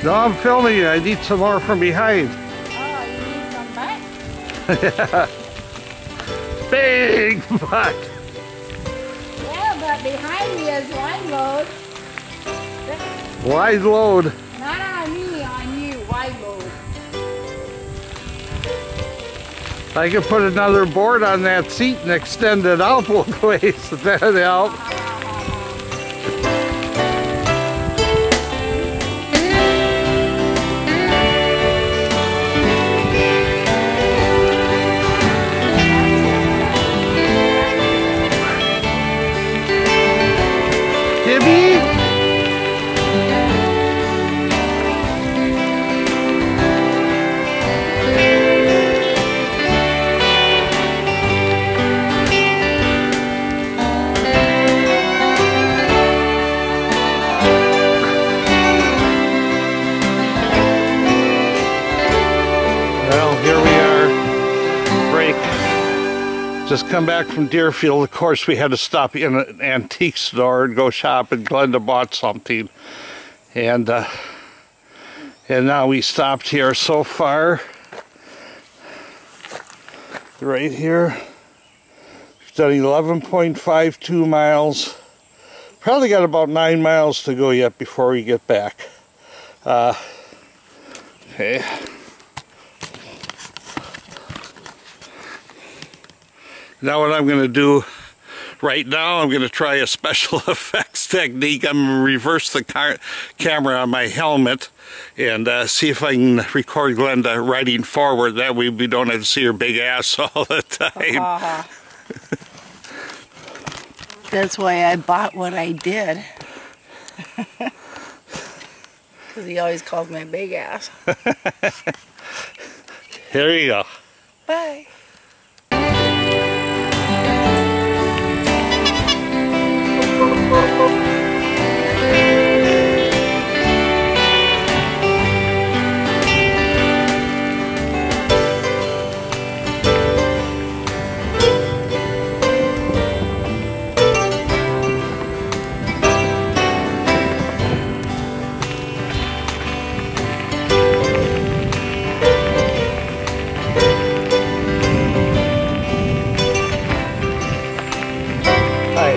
No, I'm filming you. I need some more from behind. Oh, you need some back? Yeah. Big butt. Yeah, but behind me is wide load. Wide load. Not on me, on you, wide load. I could put another board on that seat and extend it out both ways. That'd help. Just come back from Deerfield. Of course, we had to stop in an antique store and go shop, and Glenda bought something. And now we stopped here so far. Right here. We've done 11.52 miles. Probably got about 9 miles to go yet before we get back. Okay. Now what I'm going to do right now, I'm going to try a special effects technique. I'm going to reverse the camera on my helmet and see if I can record Glenda riding forward. That way we don't have to see her big ass all the time. That's why I bought what I did. Because he always calls me a big ass. Here you go. Bye.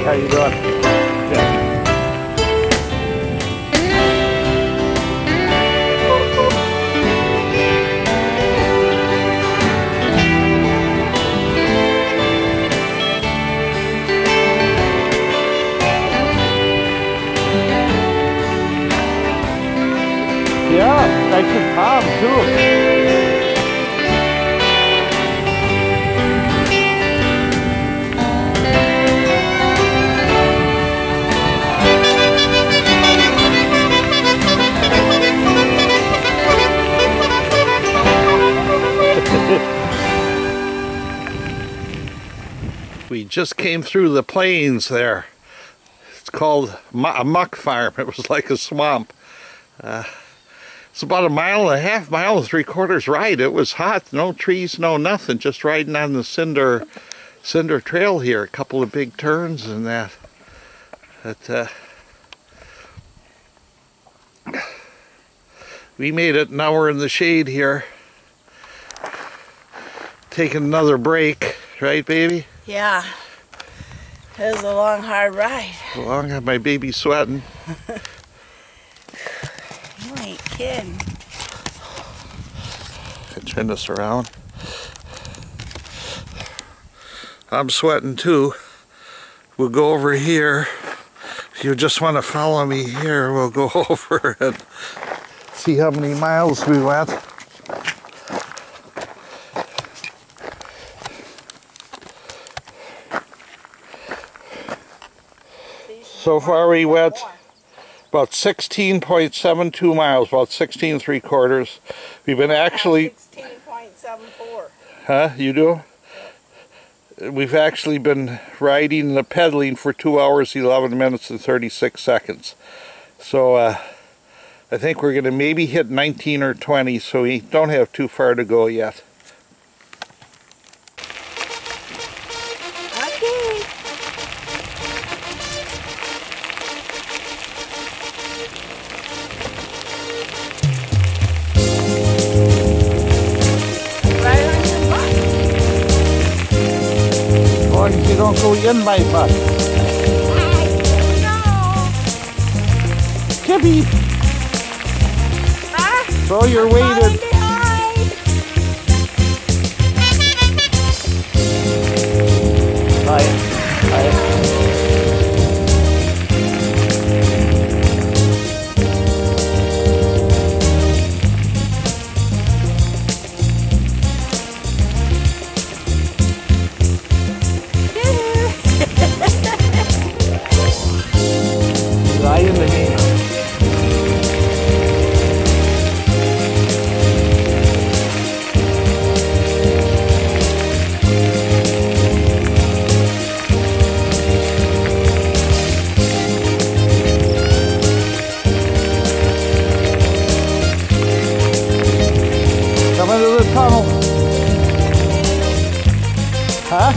How you doing? Yeah. Yeah, nice and calm too. We just came through the plains there. It's called a muck farm. It was like a swamp. It's about 1.5 miles, 3/4 ride. It was hot, no trees, no nothing, just riding on the cinder trail here. A couple of big turns and that. We made it. Now we're in the shade here. Taking another break, right, baby? Yeah. It was a long, hard ride. Well, I got my baby sweating. You ain't kidding. I turn this around. I'm sweating too. We'll go over here. If you just want to follow me here, we'll go over and see how many miles we went. So far we went about 16.72 miles, about 16 3/4. We've been actually... 16.74. Huh? You do? We've actually been riding and pedaling for 2 hours, 11 minutes and 36 seconds. So I think we're going to maybe hit 19 or 20, so we don't have too far to go yet. long as you don't go in my butt. Chippy! Throw your weight in. Tunnel. Huh?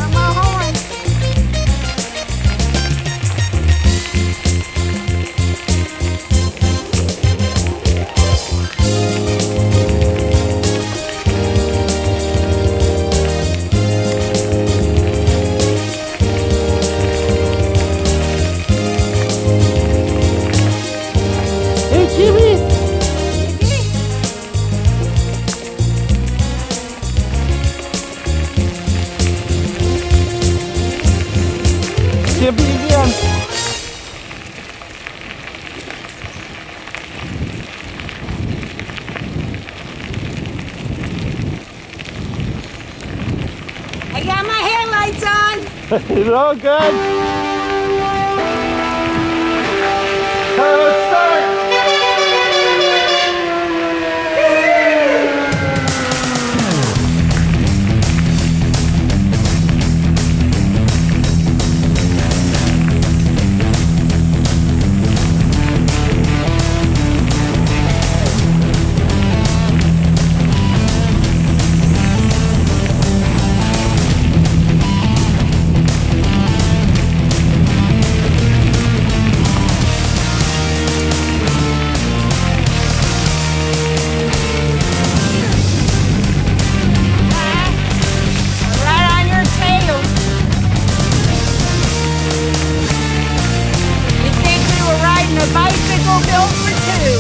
Hey, Jimmy! Chippy again. I got my headlights on. It's all good. Let's start. A bicycle built for two.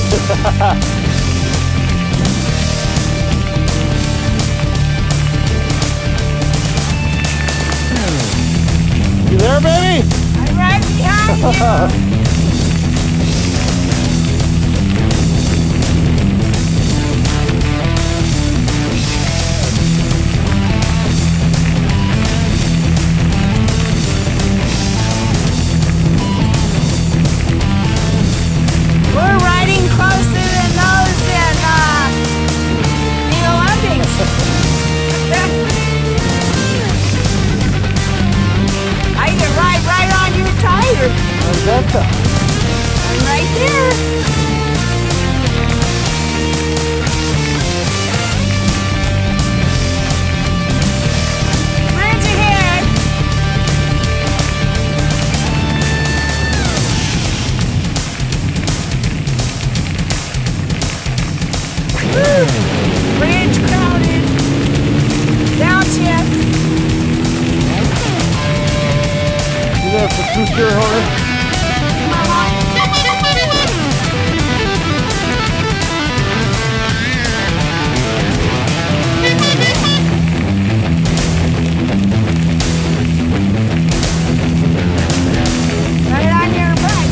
You there, baby? I'm right behind you. We're riding closer than those in the Olympics. I can ride right on your tire. I'm right there. Bridge ahead. Bridge crowded. Downshift. You there for two shareholders? Right on your right.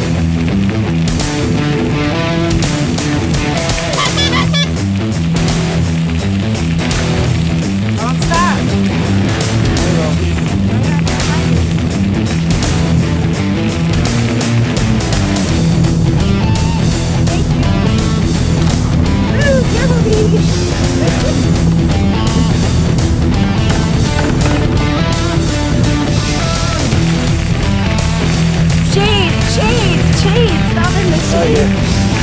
Don't stop.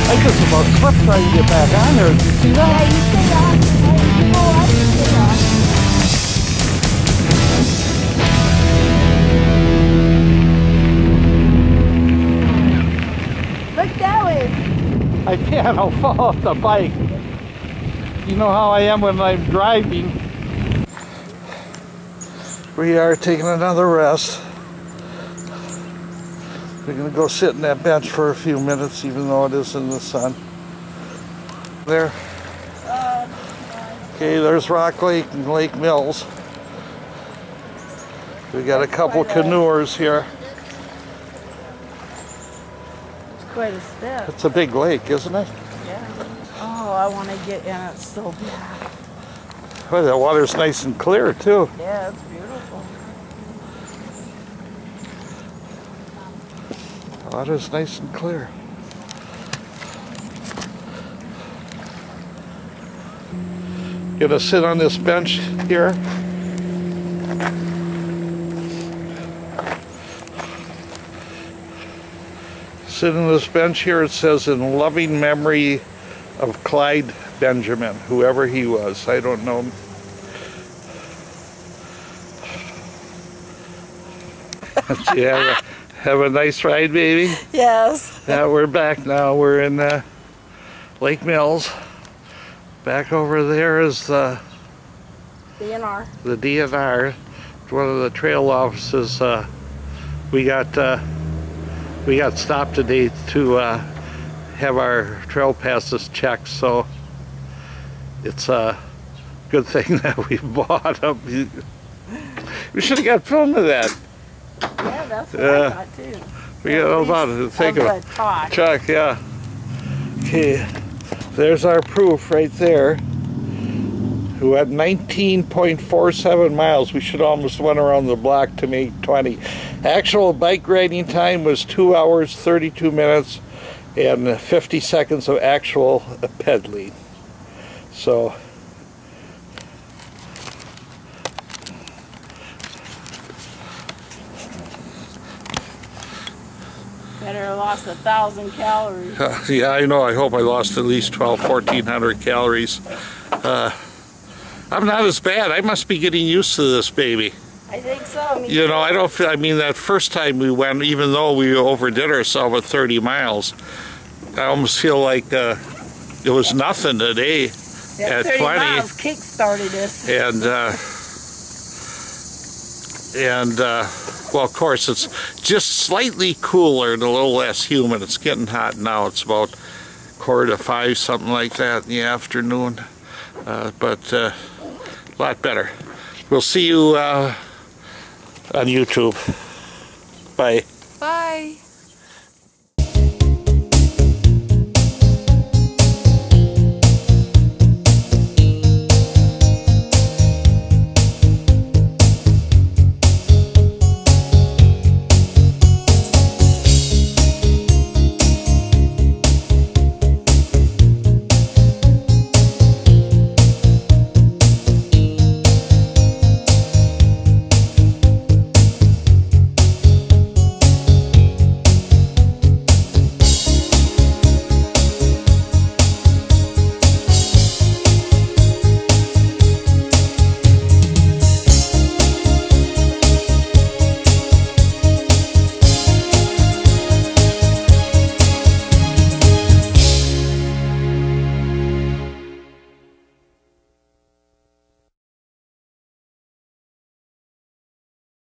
I just about slipped trying to get back on there. Did you see that? Yeah, you stay on. You go up, you stay on. Look that way. I can't. I'll fall off the bike. You know how I am when I'm driving. We are taking another rest. We're going to go sit in that bench for a few minutes, even though it is in the sun. There. Okay, there's Rock Lake and Lake Mills. We got a couple canoers here. It's quite a step. It's a big lake, isn't it? Yeah. Oh, I want to get in it so bad. Well, the water's nice and clear, too. Yeah, it's beautiful. The water's nice and clear. Gonna sit on this bench here. Sit on this bench here. It says, in loving memory of Clyde Benjamin, whoever he was. I don't know. Yeah, have a nice ride, baby. Yes. Yeah, we're back now. We're in Lake Mills. Back over there is the DNR. The DNR. One of the trail offices. We got stopped today to have our trail passes checked, so it's a good thing that we bought them. We should have got film of that. Yeah, that's what I thought too. We got all about it. Think of it. Check, yeah. Okay, there's our proof right there. Who had 19.47 miles. We should almost went around the block to make 20. Actual bike riding time was 2 hours, 32 minutes, and 50 seconds of actual pedaling. So, better have lost 1,000 calories. yeah, I know. I hope I lost at least 1,400 calories. I'm not as bad. I must be getting used to this baby. I think so. You know, I don't feel, I mean, that first time we went, even though we overdid ourselves at 30 miles, I almost feel like it was nothing today at 30 20. miles kick-started us. And well, of course, it's just slightly cooler and a little less humid. It's getting hot now. It's about 4:45, something like that in the afternoon. But a lot better. We'll see you on YouTube. Bye. Bye.